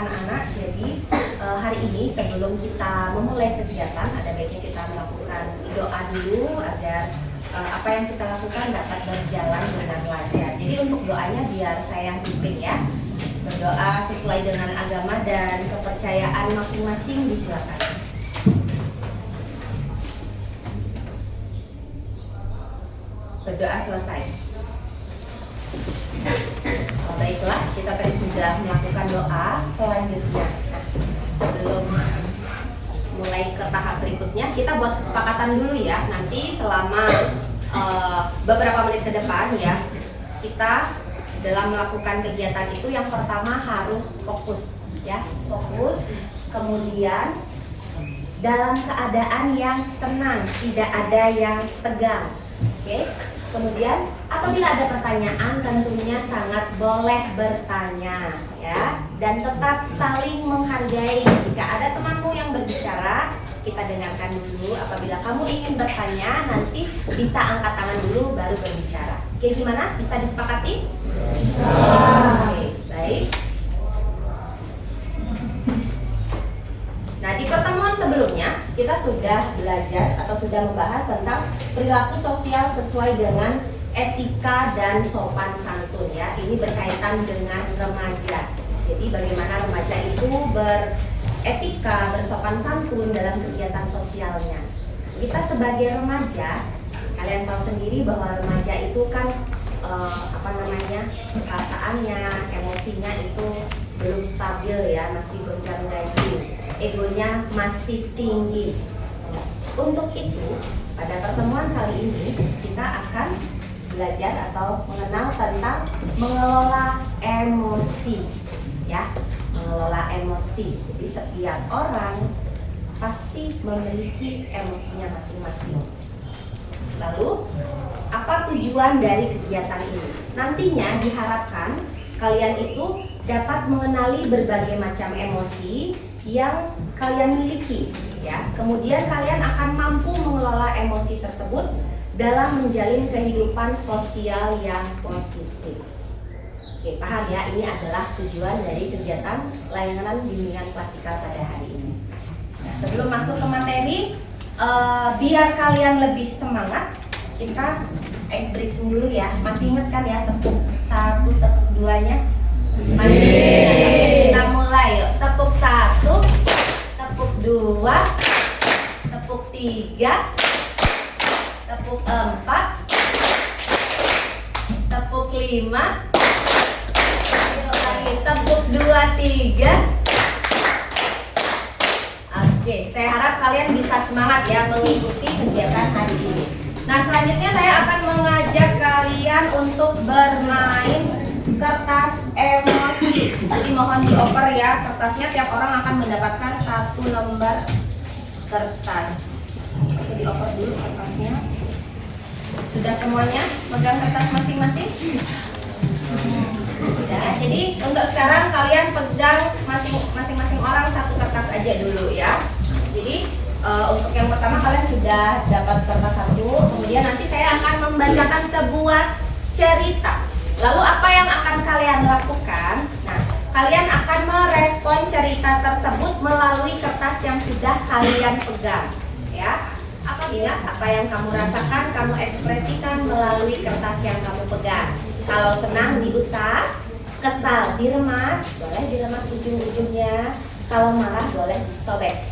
anak-anak, jadi hari ini sebelum kita memulai kegiatan ada baiknya kita melakukan doa dulu agar apa yang kita lakukan dapat berjalan dengan lancar. Jadi untuk doanya biar saya yang pimpin ya. Berdoa sesuai dengan agama dan kepercayaan masing-masing, disilakan. Berdoa selesai. Baiklah, kita tadi sudah melakukan doa. Selanjutnya, sebelum mulai ke tahap berikutnya, kita buat kesepakatan dulu ya. Nanti selama beberapa menit ke depan ya, kita dalam melakukan kegiatan itu yang pertama harus fokus ya, fokus. Kemudian dalam keadaan yang senang, tidak ada yang tegang. Oke. Kemudian apabila ada pertanyaan tentunya sangat boleh bertanya ya, dan tetap saling menghargai. Jika ada temanmu yang berbicara, kita dengarkan dulu. Apabila kamu ingin bertanya, nanti bisa angkat tangan dulu baru berbicara. Oke, gimana? Bisa disepakati? Bisa. Oke, baik. Nah, di pertemuan sebelumnya kita sudah belajar atau sudah membahas tentang perilaku sosial sesuai dengan etika dan sopan santun ya. Ini berkaitan dengan remaja. Jadi bagaimana remaja itu beretika, bersopan santun dalam kegiatan sosialnya. Kita sebagai remaja, kalian tahu sendiri bahwa remaja itu kan perasaannya, emosinya itu belum stabil ya, masih gonjang-ganjing, egonya masih tinggi. Untuk itu, pada pertemuan kali ini kita akan belajar atau mengenal tentang mengelola emosi ya, mengelola emosi. Jadi setiap orang pasti memiliki emosinya masing-masing. Lalu, apa tujuan dari kegiatan ini? Nantinya diharapkan kalian itu dapat mengenali berbagai macam emosi yang kalian miliki ya. Kemudian kalian akan mampu mengelola emosi tersebut dalam menjalin kehidupan sosial yang positif. Oke, paham ya? Ini adalah tujuan dari kegiatan layanan bimbingan klasikal pada hari ini. Nah, sebelum masuk ke materi, biar kalian lebih semangat, kita ice breaking dulu ya. Masih ingat kan ya tepuk 1, tepuk 2-nya? Masih ingat. Kita mulai yuk. Tepuk 1, tepuk 2, tepuk 3, tepuk 4, tepuk 5. Yuk lagi, tepuk 2, 3. Oke, saya harap kalian bisa semangat ya mengikuti kegiatan hari ini. Nah, selanjutnya saya akan mengajak kalian untuk bermain kertas emosi. Jadi mohon dioper ya kertasnya, tiap orang akan mendapatkan 1 lembar kertas. Oke, dioper dulu kertasnya. Sudah semuanya megang kertas masing-masing? Sudah, jadi untuk sekarang kalian pegang masing-masing orang 1 kertas aja dulu ya. Jadi untuk yang pertama kalian sudah dapat kertas 1, kemudian nanti saya akan membacakan sebuah cerita. Lalu apa yang akan kalian lakukan? Nah, kalian akan merespon cerita tersebut melalui kertas yang sudah kalian pegang ya. Ingat apa yang kamu rasakan, kamu ekspresikan melalui kertas yang kamu pegang. Kalau senang diusap, kesal diremas, boleh diremas ujung-ujungnya. Kalau marah boleh disobek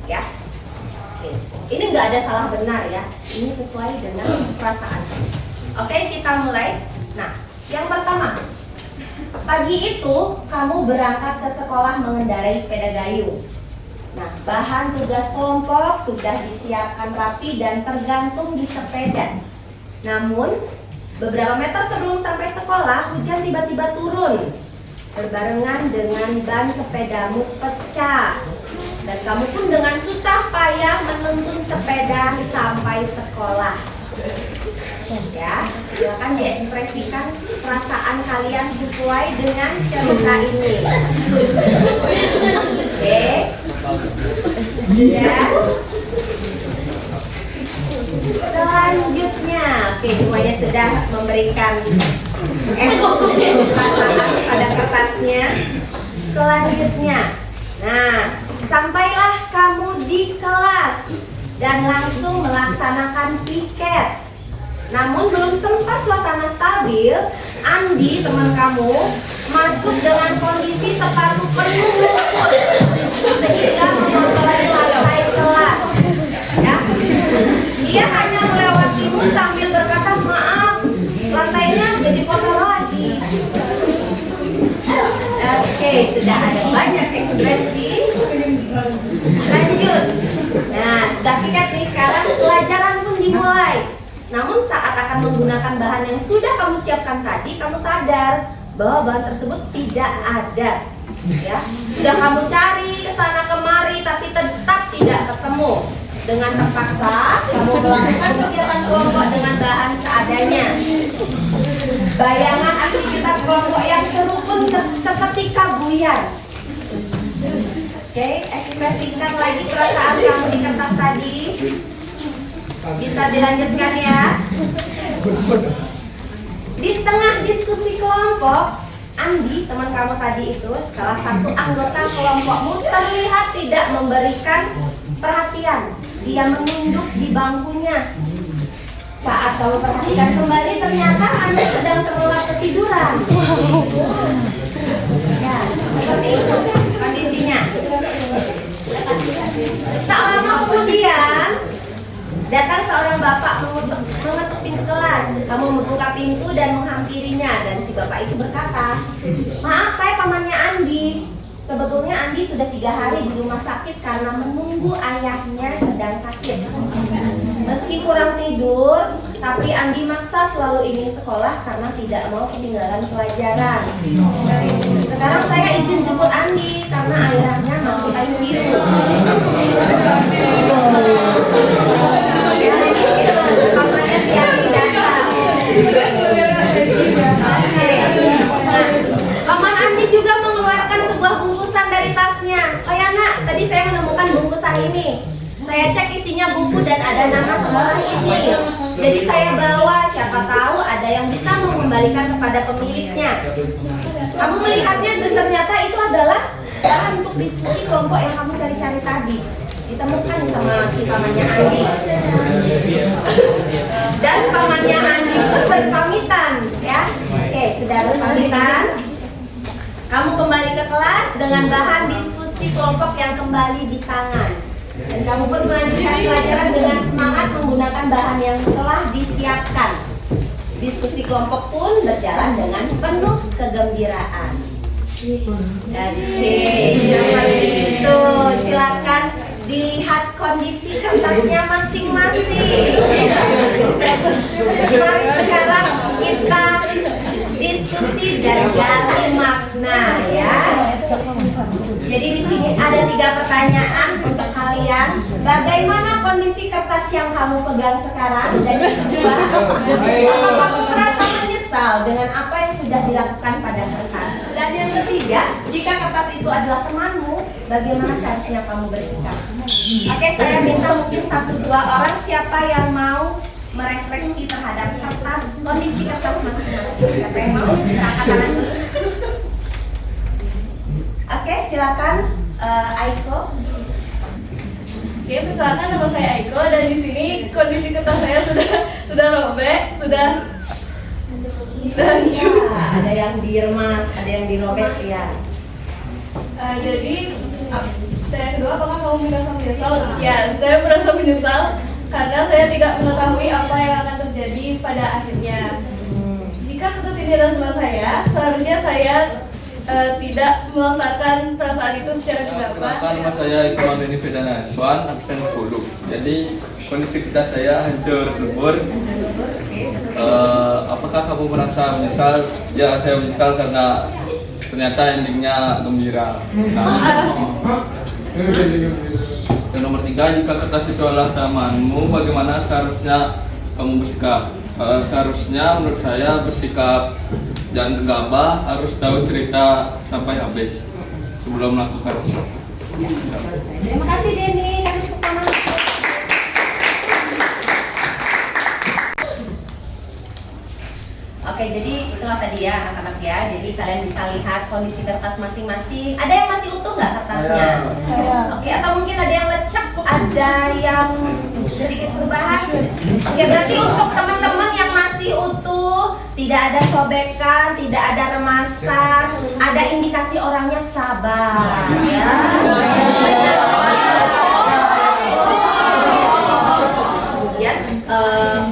ya. Oke. Ini nggak ada salah benar ya, ini sesuai dengan perasaan. Oke, kita mulai. Nah, yang pertama, pagi itu kamu berangkat ke sekolah mengendarai sepeda gayung. Nah, bahan tugas kelompok sudah disiapkan rapi dan tergantung di sepeda. Namun, beberapa meter sebelum sampai sekolah, hujan tiba-tiba turun berbarengan dengan ban sepedamu pecah. Dan kamu pun dengan susah payah menuntun sepeda sampai sekolah. Ya, silakan diekspresikan perasaan kalian sesuai dengan cerita ini. Oke. Ya. Selanjutnya, oke, semuanya sudah memberikan emosi perasaan pada kertasnya. selanjutnya. Nah, sampailah kamu di kelas dan langsung melaksanakan piket. Namun belum sempat suasana stabil, Andi teman kamu masuk dengan kondisi sepatu penuh lumpur sehingga mengotori lantai kelas. Ya, dia hanya melewatimu sambil berkata, maaf, lantainya jadi kotor lagi. Oke, sudah ada banyak ekspresi. Lanjut. Nah, sudah piket nih, sekarang pelajaran pun dimulai. Namun saat akan menggunakan bahan yang sudah kamu siapkan tadi, kamu sadar bahwa bahan tersebut tidak ada. Ya, sudah kamu cari ke sana kemari tapi tetap tidak ketemu. Dengan terpaksa kamu melakukan kegiatan kelompok dengan bahan seadanya. Bayangan aktivitas kelompok yang seru pun seketika buyar. Oke, ekspresikan lagi perasaan kamu di kertas tadi. Bisa dilanjutkan ya. Di tengah diskusi kelompok, Andi, teman kamu tadi itu, salah satu anggota kelompokmu terlihat tidak memberikan perhatian. Dia menunduk di bangkunya. Saat kamu perhatikan kembali, ternyata Anda sedang terlelap ketiduran. Ya, seperti itu kondisinya. Tak lama kemudian, datang seorang bapak mengetuk pintu kelas. Kamu membuka pintu dan menghampirinya. Dan si bapak itu berkata, maaf, saya pamannya Andi. Sebetulnya Andi sudah 3 hari di rumah sakit karena menunggu ayahnya sedang sakit. Meski kurang tidur, tapi Andi maksa selalu ingin sekolah karena tidak mau ketinggalan pelajaran. Sekarang saya izin jemput Andi karena ayahnya masih ICU. Samanya si Andi datang. Paman Andi juga mengeluarkan sebuah bungkusan dari tasnya. Oh ya nak, tadi saya menemukan bungkusan ini. Saya cek isinya buku dan ada nama sekolah ini. Jadi saya bawa, siapa tahu ada yang bisa mengembalikan kepada pemiliknya. Kamu melihatnya dan ternyata itu adalah bahan untuk diskusi kelompok yang kamu cari-cari tadi. Ditemukan sama si pamannya Andi. Dan pamannya Andi pun berpamitan, ya. Oke, sudah berpamitan. Kamu kembali ke kelas dengan bahan diskusi kelompok yang kembali di tangan. Dan kamu pun melanjutkan pelajaran dengan semangat menggunakan bahan yang telah disiapkan. Diskusi kelompok pun berjalan dengan penuh kegembiraan. Oke, seperti itu. Silakan dilihat kondisi kertasnya masing-masing. Mari sekarang kita diskusi dan gali makna, ya. Jadi di sini ada 3 pertanyaan untuk kalian. Bagaimana kondisi kertas yang kamu pegang sekarang? Dan yang kedua, apakah kamu merasa menyesal dengan apa yang sudah dilakukan pada kertas? Dan yang ketiga, jika kertas itu adalah temanmu, bagaimana seharusnya kamu bersikap? Oke, saya minta mungkin 1-2 orang siapa yang mau merefleksi terhadap kertas, kondisi kertas masing-masing. Siapa yang mau? Angkat tangan dulu. Oke, silakan Aiko. Oke, perkenalkan nama saya Aiko dan di sini kondisi kertas saya sudah robek, sudah hancur. Ada yang diremas, ada yang dirobek ya. Jadi, saya kedua, apakah kamu merasa menyesal? Ya, saya merasa menyesal karena saya tidak mengetahui apa yang akan terjadi pada akhirnya. Jika kertas ini adalah teman saya, seharusnya saya tidak melontarkan perasaan itu secara gegabah. Perkenalkan, nama saya Ikmal Deni Vedana Swan, absen 10. Jadi kondisi kita saya hancur lebur. Apakah kamu merasa menyesal? Ya, saya menyesal karena ternyata endingnya gembira. Yang nomor 3, jika kertas itu adalah temanmu, bagaimana seharusnya kamu bersikap? Seharusnya menurut saya bersikap jangan gegabah, harus tahu cerita sampai habis sebelum melakukan. Terima kasih Denny. Kasih tepuk tangan. Oke, jadi itulah tadi ya anak-anak ya. Jadi kalian bisa lihat kondisi kertas masing-masing. Ada yang masih utuh nggak kertasnya? Oke, atau mungkin ada yang lecek, ada yang sedikit perubahan. Oke, berarti untuk teman-teman yang masih utuh, tidak ada sobekan, tidak ada remasan, ada indikasi orangnya sabar. Ya. Kemudian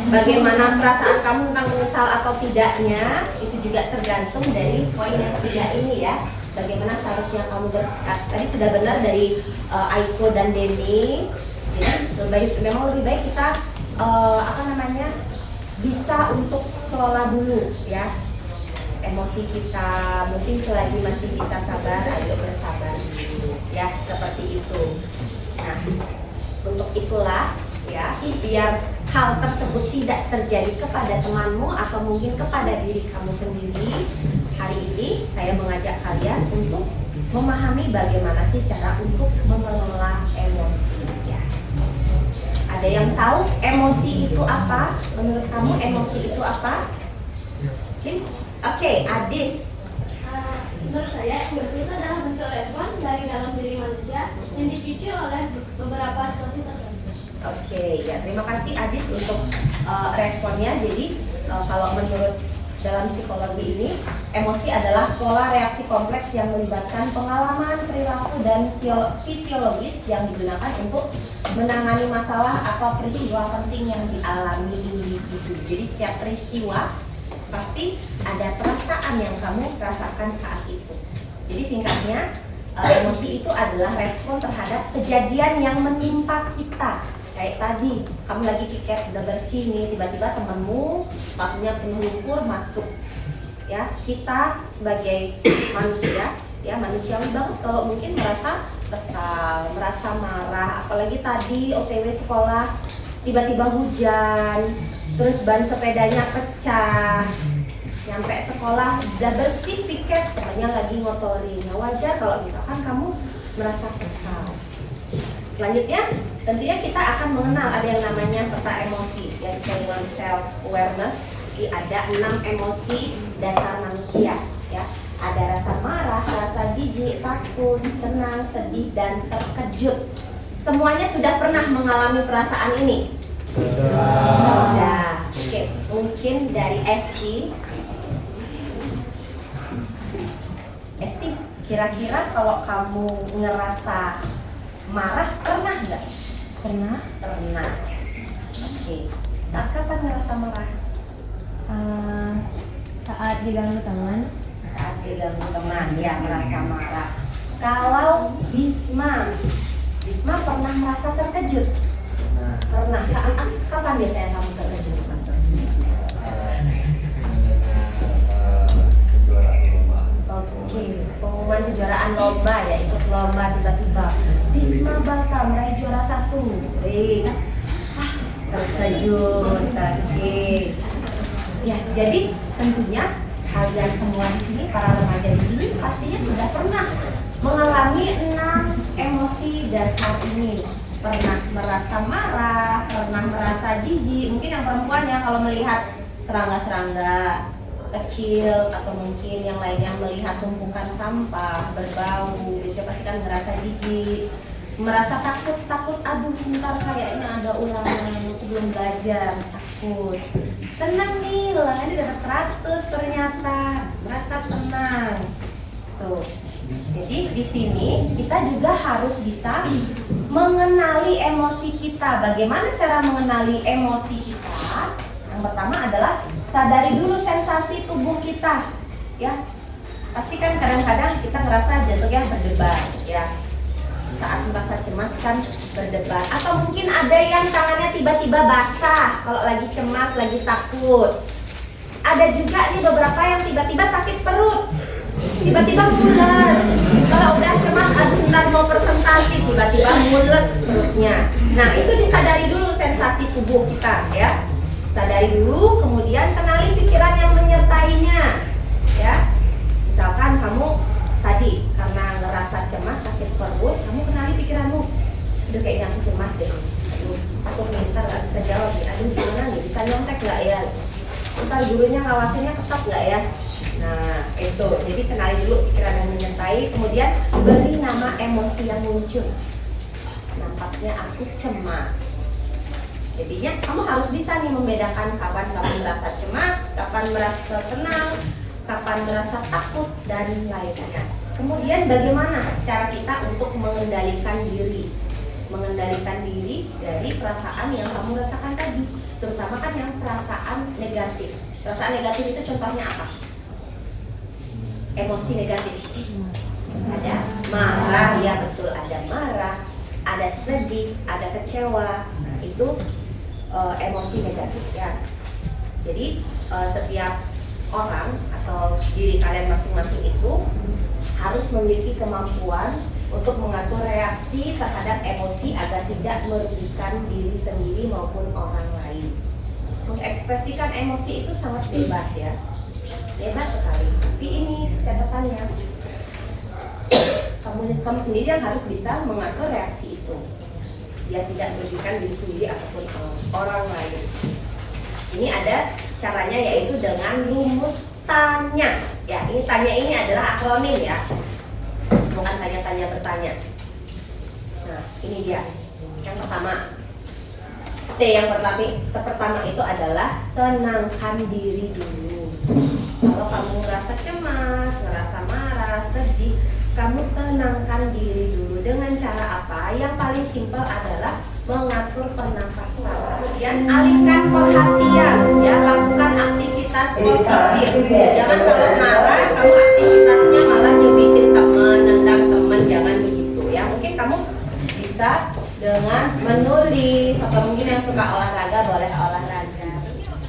bagaimana perasaan kamu tentang menyesal atau tidaknya itu juga tergantung dari poin yang ketiga ini ya. Bagaimana seharusnya kamu bersikap. Tadi sudah benar dari Aiko dan Denny. Jadi memang lebih baik kita bisa untuk kelola dulu ya emosi kita. Mungkin selagi masih bisa sabar, ayo bersabar dulu ya, seperti itu. Nah, untuk itulah ya, biar hal tersebut tidak terjadi kepada temanmu atau mungkin kepada diri kamu sendiri, hari ini saya mengajak kalian untuk memahami bagaimana sih cara untuk mengelola emosi ya. Ada yang tahu emosi itu apa? Menurut kamu emosi itu apa? Oke, Adis. Menurut saya, emosi itu adalah bentuk respon dari dalam diri manusia yang dipicu oleh beberapa situasi tertentu. Oke, ya terima kasih Adis untuk responnya. Jadi kalau menurut dalam psikologi ini, emosi adalah pola reaksi kompleks yang melibatkan pengalaman, perilaku, dan fisiologis yang digunakan untuk menangani masalah atau peristiwa penting yang dialami individu. Jadi setiap peristiwa pasti ada perasaan yang kamu rasakan saat itu. Jadi singkatnya, emosi itu adalah respon terhadap kejadian yang menimpa kita. Kayak tadi, kamu lagi pikir udah bersih nih, tiba-tiba temanmu sepatunya penuh lumpur masuk. Ya, kita sebagai manusia, ya manusiawi banget kalau mungkin merasa kesal, merasa marah. Apalagi tadi OTW sekolah, tiba-tiba hujan, terus ban sepedanya pecah. Nyampe sekolah udah bersih, pikir temannya lagi ngotorin. Ya wajar kalau misalkan kamu merasa kesal. Selanjutnya, tentunya kita akan mengenal ada yang namanya peta emosi ya, sesuai dengan self awareness. Jadi ada 6 emosi dasar manusia ya. Ada rasa marah, rasa jijik, takut, senang, sedih, dan terkejut. Semuanya sudah pernah mengalami perasaan ini? Sudah. Oke, mungkin dari Esti. Esti, kira-kira kalau kamu ngerasa marah, pernah nggak? Pernah. Pernah. Oke. Saat kapan ngerasa marah? Saat diganggu teman. Saat diganggu teman, ya merasa marah. Kalau Bisma pernah merasa terkejut? Pernah. Saat kapan biasanya kamu terkejut? Oke, pengumuman kejuaraan lomba ya, ikut lomba tiba-tiba Bisma bakal meraih juara 1. Terkejut. Oke. Ya, jadi tentunya kalian semua di sini, para remaja di sini pastinya sudah pernah mengalami 6 emosi dasar ini. Pernah merasa marah, pernah merasa jijik. Mungkin yang perempuan ya kalau melihat serangga-serangga kecil, atau mungkin yang lainnya melihat tumpukan sampah berbau, biasanya pasti kan merasa jijik, merasa takut, aduh ntar kayaknya ada ulangan, aku belum belajar, takut. Senang nih, ulangannya dapat 100 ternyata, merasa senang. Tuh. Jadi di sini kita juga harus bisa mengenali emosi kita. Bagaimana cara mengenali emosi kita? Yang pertama adalah sadari dulu sensasi tubuh kita, ya. Pasti kan kadang-kadang kita ngerasa jantungnya berdebar, ya. Saat merasa cemas kan berdebar. Atau mungkin ada yang tangannya tiba-tiba basah kalau lagi cemas, lagi takut. Ada juga nih beberapa yang tiba-tiba sakit perut, tiba-tiba mules. Kalau udah cemas, aduh ntar mau presentasi, tiba-tiba mules perutnya. Nah itu disadari dulu sensasi tubuh kita, ya. Sadari dulu, kemudian kenali pikiran yang menyertainya, ya. Misalkan kamu tadi karena ngerasa cemas, sakit perut, kamu kenali pikiranmu. Aduh kayaknya aku cemas deh. Aduh, aku ntar gak bisa jawab nih. Aduh gimana nih, bisa nyontek gak ya? Ntar gurunya ngawasinnya ketat nggak ya? Nah, jadi kenali dulu pikiran yang menyertai, kemudian beri nama emosi yang muncul. Nampaknya aku cemas. Jadinya kamu harus bisa nih membedakan kapan kamu merasa cemas, kapan merasa senang, kapan merasa takut, dan lainnya. Kemudian bagaimana cara kita untuk mengendalikan diri? Mengendalikan diri dari perasaan yang kamu rasakan tadi, terutama kan yang perasaan negatif. Perasaan negatif itu contohnya apa? Emosi negatif. Ada marah, ya betul, ada marah, ada sedih, ada kecewa. Nah, itu emosi negatif ya. Jadi setiap orang atau diri kalian masing-masing itu harus memiliki kemampuan untuk mengatur reaksi terhadap emosi agar tidak merugikan diri sendiri maupun orang lain. Mengekspresikan emosi itu sangat bebas ya, bebas sekali. Tapi ini catatannya, kamu sendiri yang harus bisa mengatur reaksi itu, biar tidak merugikan diri sendiri ataupun orang lain. Ini ada caranya, yaitu dengan rumus tanya. Ya, ini tanya ini adalah akronim ya, bukan tanya-tanya bertanya. Nah, ini dia. Yang pertama, T yang pertama itu adalah tenangkan diri dulu. Kalau kamu merasa cemas, ngerasa marah, sedih, kamu tenangkan diri dulu. Dengan cara apa? Yang paling simpel adalah mengatur pernapasan. Kemudian alihkan perhatian, ya, lakukan aktivitas positif. Jangan kalau marah kamu aktivitasnya malah nyubitin teman, nendang teman, jangan begitu ya. Mungkin kamu bisa dengan menulis, atau mungkin yang suka olahraga boleh olahraga.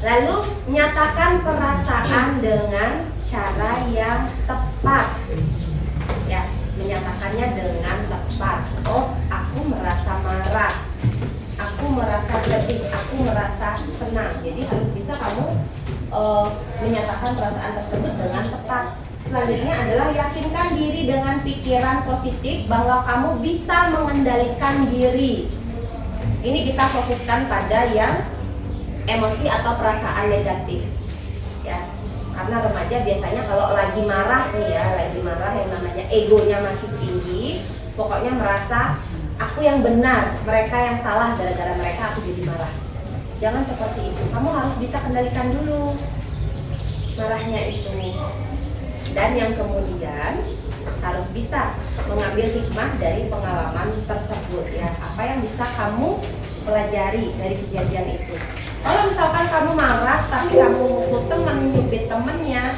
Lalu nyatakan perasaan dengan cara yang tepat. Ya, menyatakannya dengan tepat. Oh, aku merasa marah, aku merasa sedih, aku merasa senang. Jadi harus bisa kamu menyatakan perasaan tersebut dengan tepat. Selanjutnya adalah yakinkan diri dengan pikiran positif bahwa kamu bisa mengendalikan diri. Ini kita fokuskan pada yang emosi atau perasaan negatif. Ya, karena remaja biasanya kalau lagi marah nih ya, lagi marah yang namanya egonya masih tinggi, pokoknya merasa aku yang benar, mereka yang salah, gara-gara mereka aku jadi marah. Jangan seperti itu. Kamu harus bisa kendalikan dulu marahnya itu. Dan yang kemudian harus bisa mengambil hikmah dari pengalaman tersebut ya. Apa yang bisa kamu pelajari dari kejadian itu. Kalau misalkan kamu marah tapi kamu mukul teman, nyubit temennya,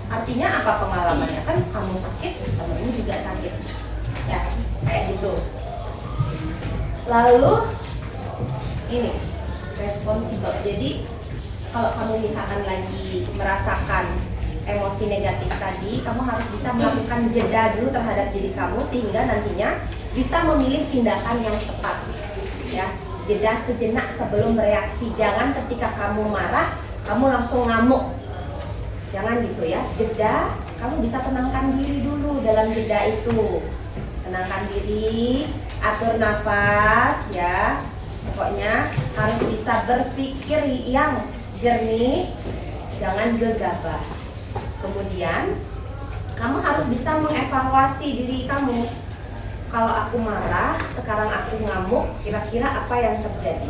artinya apa pengalamannya? Kan kamu sakit, temenmu juga sakit. Ya, kayak gitu. Lalu ini responsibel. Jadi kalau kamu misalkan lagi merasakan emosi negatif tadi, kamu harus bisa melakukan jeda dulu terhadap diri kamu sehingga nantinya bisa memilih tindakan yang tepat. Ya, jeda sejenak sebelum bereaksi. Jangan ketika kamu marah, kamu langsung ngamuk. Jangan gitu ya. Jeda, kamu bisa tenangkan diri dulu dalam jeda itu. Tenangkan diri, atur nafas ya. Pokoknya harus bisa berpikir yang jernih, jangan gegabah. Kemudian kamu harus bisa mengevaluasi diri kamu. Kalau aku marah, sekarang aku ngamuk, kira-kira apa yang terjadi?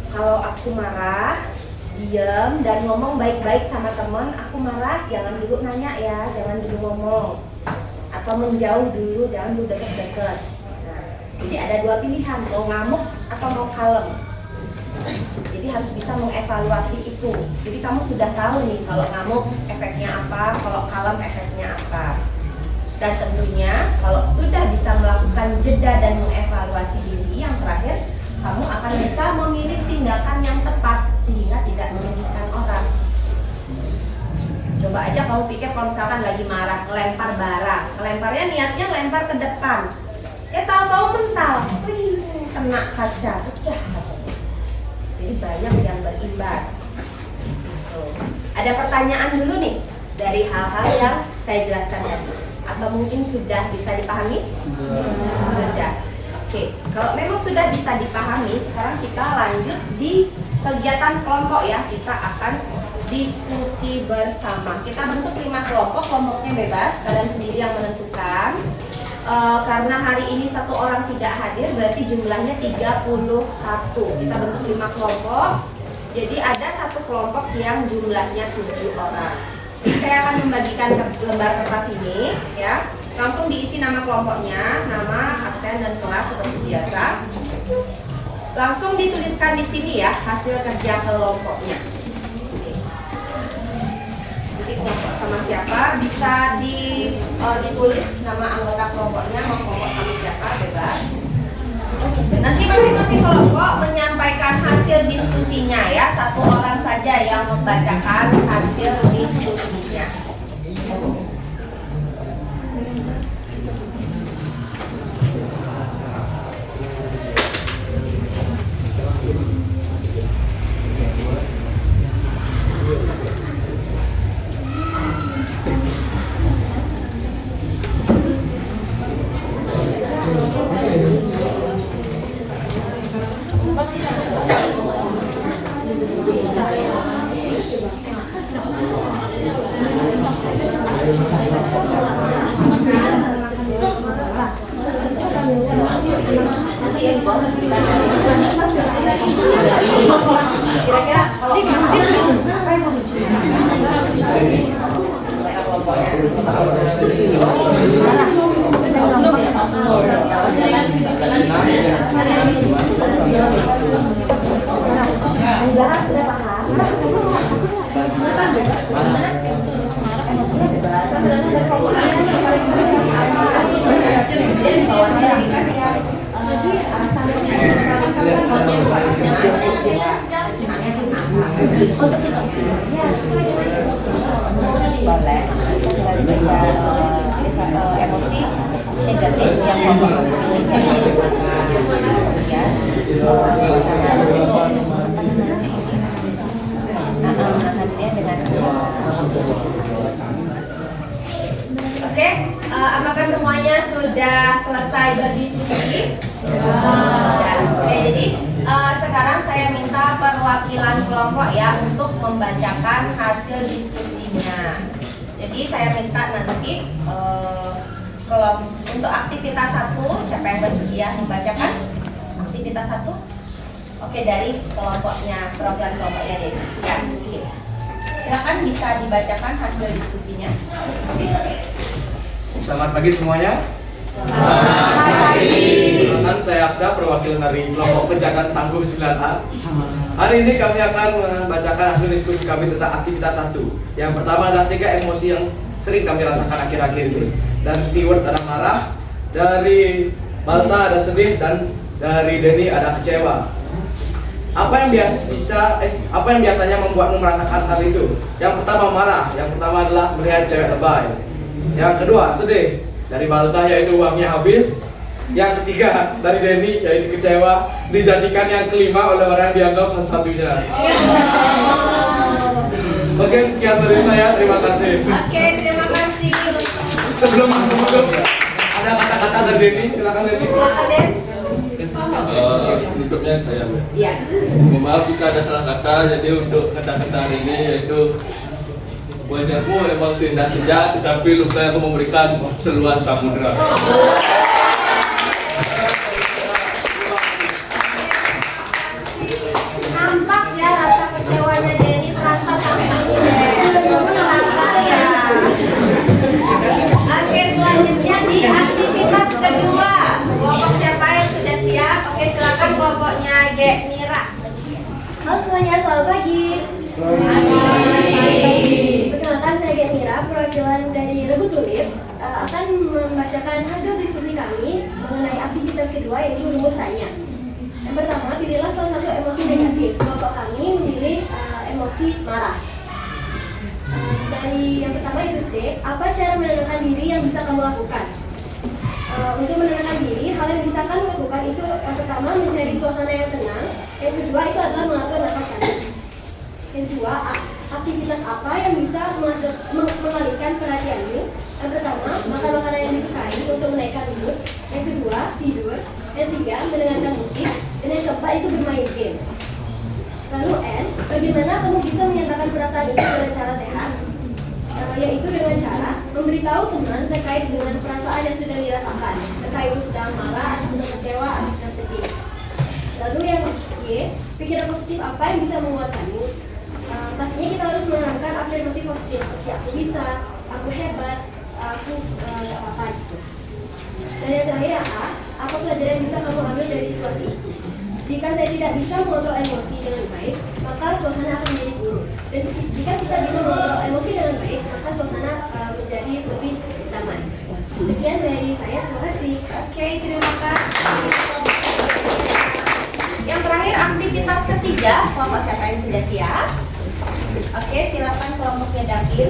Kalau aku marah, diam dan ngomong baik-baik sama teman. Aku marah, jangan dulu nanya ya, jangan dulu ngomong. Atau menjauh dulu, jangan dulu deket-deket. Nah, jadi ada dua pilihan, mau ngamuk atau mau kalem. Jadi harus bisa mengevaluasi itu. Jadi kamu sudah tahu nih kalau ngamuk efeknya apa, kalau kalem efeknya apa. Dan tentunya kalau sudah bisa melakukan jeda dan mengevaluasi diri, yang terakhir kamu akan bisa memilih tindakan yang tepat sehingga tidak merugikan orang. Coba aja kamu pikir kalau misalkan lagi marah, ngelempar barang, ngelemparnya niatnya lempar ke depan, tahu-tahu mental, kena kaca, pecah kacanya. Jadi banyak yang berimbas. Ada pertanyaan dulu nih dari hal-hal yang saya jelaskan tadi, atau mungkin sudah bisa dipahami? Sudah. Oke, kalau memang sudah bisa dipahami, sekarang kita lanjut di kegiatan kelompok ya. Kita akan diskusi bersama. Kita bentuk 5 kelompok, kelompoknya bebas, kalian sendiri yang menentukan. Karena hari ini 1 orang tidak hadir, berarti jumlahnya 31. Kita bentuk 5 kelompok. Jadi ada 1 kelompok yang jumlahnya 7 orang. Saya akan membagikan lembar kertas ini, ya. Langsung diisi nama kelompoknya, nama, absen, dan kelas seperti biasa. Langsung dituliskan di sini ya hasil kerja kelompoknya. Nanti kelompok sama siapa bisa ditulis nama anggota kelompoknya, mau kelompok sama siapa bebas. Nanti masing-masing kelompok menyampaikan hasil diskusinya ya. 1 orang saja yang membacakan hasil diskusinya. Kira-kira kalau apa yang mau sudah paham. Boleh, emosi negatif yang Oke, apakah semuanya sudah selesai berdiskusi? Oke, jadi sekarang saya minta perwakilan kelompok ya untuk membacakan hasil diskusinya. Jadi saya minta nanti untuk aktivitas 1, siapa yang bersedia membacakan aktivitas 1? Oke, dari kelompoknya, perwakilan kelompoknya Dewi. Ya, silakan bisa dibacakan hasil diskusinya. Selamat pagi semuanya. Perkenalkan, saya Aksa, perwakilan dari kelompok penjagaan tangguh 9A. Hari ini kami akan membacakan hasil diskusi kami tentang aktivitas 1. Yang pertama adalah 3 emosi yang sering kami rasakan akhir-akhir ini. Dan Stewart ada marah, dari Balta ada sedih, dan dari Denny ada kecewa. Apa yang biasanya membuatmu merasakan hal itu? Yang pertama marah, yang pertama adalah melihat cewek lebay. Yang kedua sedih, dari Balta yaitu uangnya habis. Yang ketiga dari Denny yaitu kecewa dijadikan yang kelima oleh orang yang dianggap satu-satunya. Oke, sekian dari saya, terima kasih. Oke, terima kasih. Sebelum aku tutup, ada kata-kata dari Denny, silakan Denny. Silakan Den. Penutupnya saya. Iya. Mohon maaf jika ada salah kata. Jadi untuk kata-kata hari ini yaitu wajahmu memang seindah senja, tetapi luka yang memberikan seluas samudra. Nampak ya rasa kecewanya Denny terasa sampai ini nampak ya. Oke, selanjutnya di aktivitas kedua. Kelompok siapa yang sudah siap? Oke, silakan kelompoknya Mira. Halo semuanya, selamat pagi. Perkenalkan, saya Mira, perwakilan dari Regu Tulip, akan membacakan hasil diskusi kami mengenai aktivitas kedua yaitu rumusannya. Yang pertama, pilihlah salah satu emosi negatif. Kelompok kami memilih emosi marah. Dari yang pertama itu D, apa cara menenangkan diri yang bisa kamu lakukan? Untuk menenangkan diri, hal yang bisa kamu lakukan itu yang pertama mencari suasana yang tenang. Yang kedua itu adalah mengatur nafas kami. Yang kedua, aktivitas apa yang bisa mengalihkan perhatianmu? Yang pertama, makan makanan yang disukai untuk menaikkan mood. Yang kedua, tidur. Yang ketiga, mendengarkan musik. Dan yang keempat itu bermain game. Lalu N, bagaimana kamu bisa menyatakan perasaan itu dengan cara sehat? Yaitu dengan cara memberitahu teman terkait dengan perasaan yang sedang dirasakan, entah itu sedang marah, atau sedang kecewa, atau sedang sedih. Lalu yang Y, pikiran positif apa yang bisa menguatkanmu? Pastinya kita harus menanamkan afirmasi positif seperti aku bisa, aku hebat, aku apa gitu. Dan yang terakhir yang A, apa pelajaran yang bisa kamu ambil dari situasi itu? Jika saya tidak bisa mengontrol emosi dengan baik, maka suasana akan menjadi buruk. Dan jika kita bisa mengontrol emosi dengan baik, maka suasana menjadi lebih damai. Sekian dari saya, terima kasih. Oke, terima kasih. Yang terakhir aktivitas ketiga, kelompok siapa yang sudah siap? Oke, silakan kelompoknya Davin.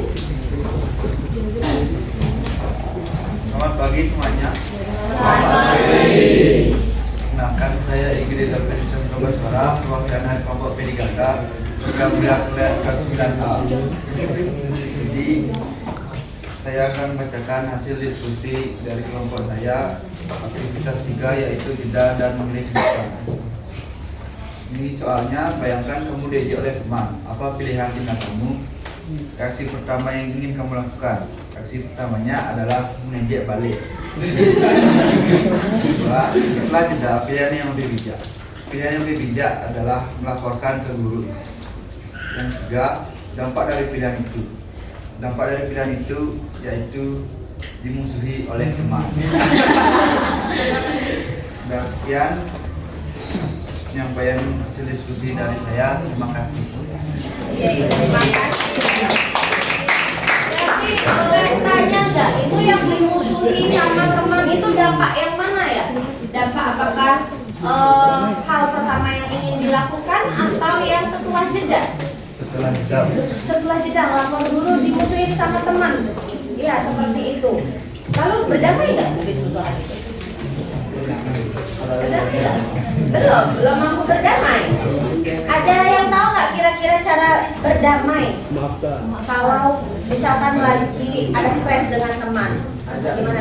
Selamat pagi semuanya. Selamat pagi. Kenalkan, saya Igede Davin Suara, perwakilan dari kelompok P3K, program kuliah kelas 9A. Jadi, saya akan membacakan hasil diskusi dari kelompok saya. Aktivitas 3 yaitu jeda dan memilih kebiasaan. Ini soalnya, bayangkan kamu diajak oleh teman. Apa pilihan tindak kamu? Reaksi pertama yang ingin kamu lakukan. Reaksi pertamanya adalah mengejek balik. Setelah jeda, pilihan yang lebih bijak. Pilihan yang lebih bijak adalah melaporkan ke guru. Yang ketiga, dampak dari pilihan itu. Dampak dari pilihan itu yaitu dimusuhi oleh teman. Dan sekian penyampaian hasil diskusi dari saya. Terima kasih. Terima kasih. Jadi boleh tanya nggak, itu yang dimusuhi sama teman itu dampak yang mana ya? Dampak apakah hal pertama yang ingin dilakukan atau yang setelah jeda? Setelah jeda. Setelah jeda lapor guru dimusuhin sama teman. Iya, seperti itu. Lalu berdamai nggak habis musuhan itu? Belum mampu berdamai. Ada yang tahu nggak kira-kira cara berdamai? Kalau misalkan lagi ada crash dengan teman, gimana?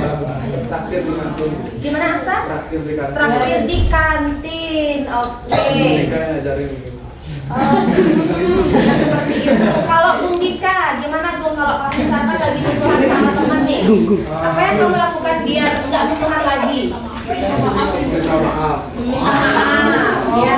Traktir di kantin. Gimana Asa? Traktir di kantin. Traktir di kantin. Oke. Mereka yang ngajarin gitu. Seperti itu. Kalau Gundika, gimana Gung kalau kamu misalkan lagi musuhan sama teman nih? Apa yang kamu lakukan biar nggak musuhan lagi? Minta maaf. Ya.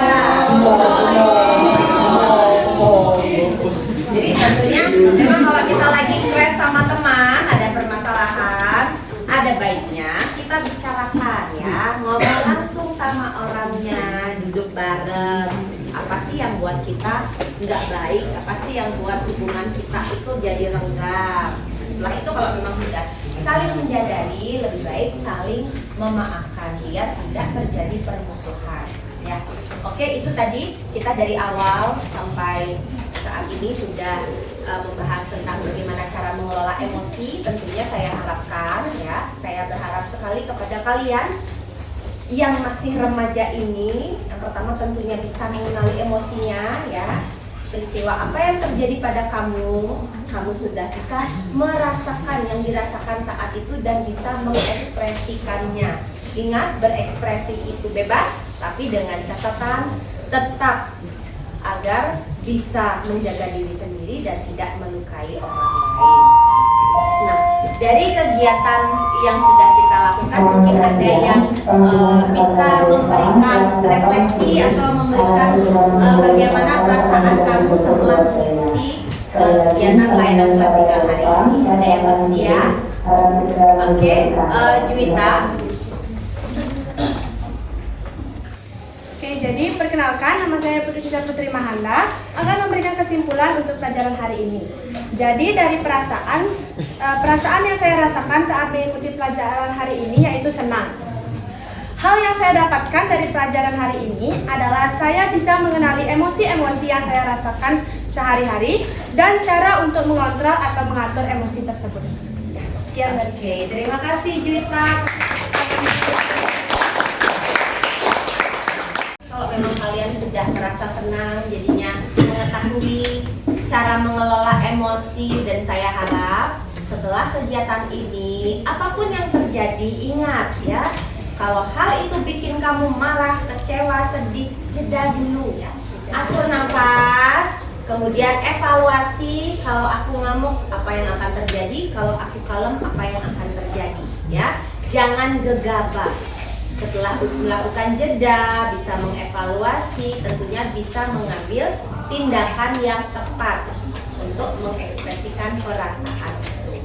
Jadi tentunya memang kalau kita lagi crash sama teman, ada permasalahan, ada baiknya kita bicarakan ya, ngobrol langsung sama orangnya, duduk bareng. Apa sih yang buat kita nggak baik? Apa sih yang buat hubungan kita itu jadi renggang? Setelah itu kalau memang sudah saling menjadari, lebih baik saling memaafkan biar tidak terjadi permusuhan. Ya, oke, itu tadi kita dari awal sampai saat ini sudah membahas tentang bagaimana cara mengelola emosi. Tentunya saya harapkan ya, saya berharap sekali kepada kalian yang masih remaja ini, yang pertama tentunya bisa mengenali emosinya ya. Peristiwa apa yang terjadi pada kamu sudah bisa merasakan yang dirasakan saat itu dan bisa mengekspresikannya. Ingat, berekspresi itu bebas, tapi dengan catatan tetap agar bisa menjaga diri sendiri dan tidak melukai orang lain. Nah, dari kegiatan yang sudah kita lakukan, mungkin ada yang bisa memberikan refleksi atau memberikan bagaimana perasaan kamu setelah mengikuti kegiatan layanan klasikal hari ini. Ada yang bersedia? Oke, Juwita. Oke, jadi perkenalkan, nama saya Putri Cica Putri Mahanda akan memberikan kesimpulan untuk pelajaran hari ini. Jadi dari perasaan yang saya rasakan saat mengikuti pelajaran hari ini yaitu senang. Hal yang saya dapatkan dari pelajaran hari ini adalah saya bisa mengenali emosi-emosi yang saya rasakan sehari-hari dan cara untuk mengontrol atau mengatur emosi tersebut. Sekian dari saya. Oke, terima kasih Juwita. Kalau memang kalian sudah merasa senang, jadinya mengetahui cara mengelola emosi, dan saya harap setelah kegiatan ini, apapun yang terjadi, ingat ya, kalau hal itu bikin kamu marah, kecewa, sedih, jeda dulu ya. atur nafas, kemudian evaluasi. Kalau aku ngamuk, apa yang akan terjadi? Kalau aku kalem, apa yang akan terjadi? Ya, jangan gegabah. Setelah melakukan jeda, bisa mengevaluasi, tentunya bisa mengambil tindakan yang tepat untuk mengekspresikan perasaan itu.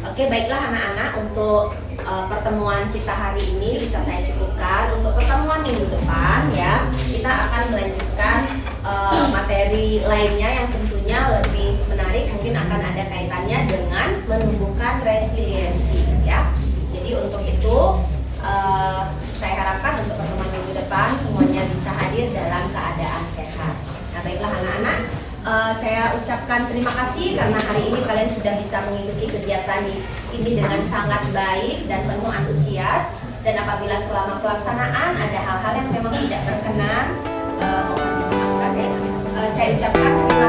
Oke, baiklah anak-anak, untuk pertemuan kita hari ini bisa saya cukupkan. Untuk pertemuan minggu depan ya, kita akan melanjutkan materi lainnya yang tentunya lebih menarik, mungkin akan ada kaitannya dengan menumbuhkan resiliensi ya. Jadi untuk itu saya harapkan untuk pertemuan minggu depan semuanya bisa hadir dalam keadaan sehat. Nah, baiklah anak-anak, saya ucapkan terima kasih karena hari ini kalian sudah bisa mengikuti kegiatan ini dengan sangat baik dan penuh antusias. Dan apabila selama pelaksanaan ada hal-hal yang memang tidak berkenan, mohon dimaafkan ya. Saya ucapkan terima